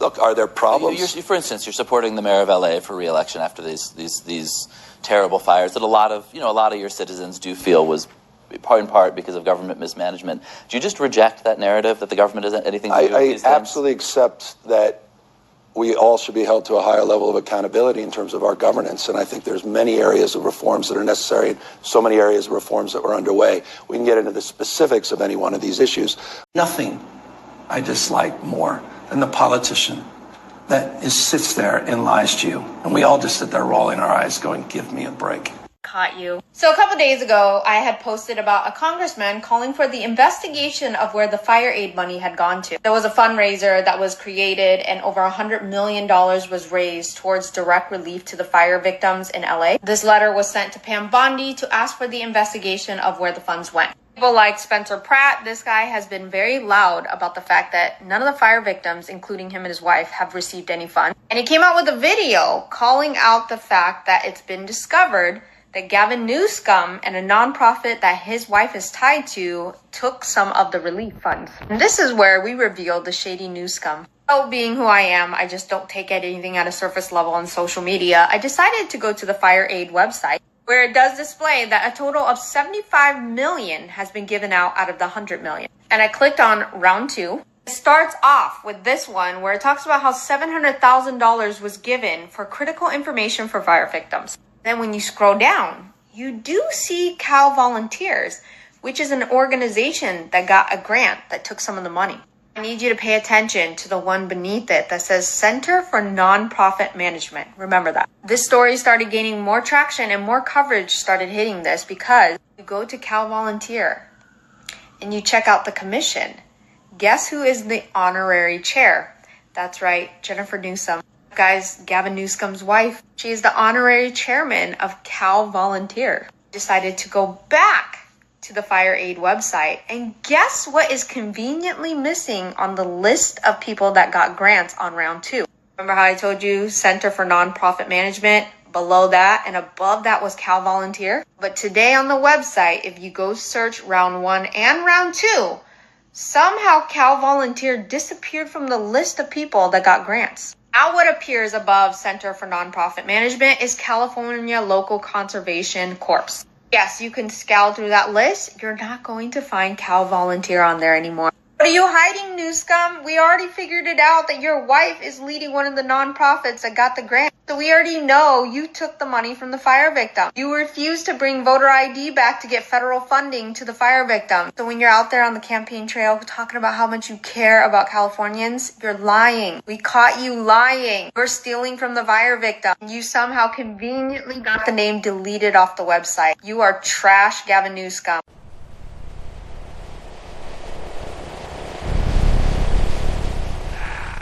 Look, are there problems? For instance, you're supporting the mayor of LA for re-election after these terrible fires that a lot of your citizens do feel was in part because of government mismanagement. Do you just reject that narrative that the government isn't anything to do with these things? I absolutely accept that we all should be held to a higher level of accountability in terms of our governance. And I think there's many areas of reforms that are necessary, and so many areas of reforms that were underway. We can get into the specifics of any one of these issues. Nothing I dislike more than the politician that sits there and lies to you. And we all just sit there rolling our eyes going, give me a break. Caught you. So a couple days ago, I had posted about a congressman calling for the investigation of where the fire aid money had gone to. There was a fundraiser that was created and over $100 million was raised towards direct relief to the fire victims in LA. This letter was sent to Pam Bondi to ask for the investigation of where the funds went. People like Spencer Pratt, this guy has been very loud about the fact that none of the fire victims, including him and his wife, have received any funds. And he came out with a video calling out the fact that it's been discovered that Gavin Newsom and a nonprofit that his wife is tied to took some of the relief funds. And this is where we revealed the shady Newsom. So being who I am, I just don't take anything at a surface level on social media. I decided to go to the fire aid website, where it does display that a total of 75 million has been given out of the 100 million. And I clicked on round 2. It starts off with this one where it talks about how $700,000 was given for critical information for fire victims. Then when you scroll down, you do see Cal Volunteers, which is an organization that got a grant that took some of the money. I need you to pay attention to the one beneath it that says Center for Nonprofit Management. Remember that. This story started gaining more traction and more coverage started hitting this because you go to Cal Volunteer and you check out the commission. Guess who is the honorary chair? That's right, Jennifer Newsom. Guys, Gavin Newsom's wife. She is the honorary chairman of Cal Volunteer. Decided to go back to the fire aid website, and guess what is conveniently missing on the list of people that got grants on round 2? Remember how I told you Center for Nonprofit Management? Below that and above that was Cal Volunteer. But today on the website, if you go search round 1 and round 2, somehow Cal Volunteer disappeared from the list of people that got grants. Now what appears above Center for Nonprofit Management is California Local Conservation Corps. Yes, you can scour through that list. You're not going to find Cal Volunteer on there anymore. What are you hiding, Newsom? We already figured it out that your wife is leading one of the nonprofits that got the grant. So we already know you took the money from the fire victim. You refused to bring voter ID back to get federal funding to the fire victim. So when you're out there on the campaign trail talking about how much you care about Californians, you're lying. We caught you lying. You're stealing from the fire victim. You somehow conveniently got the name deleted off the website. You are trash, Gavin Newsom.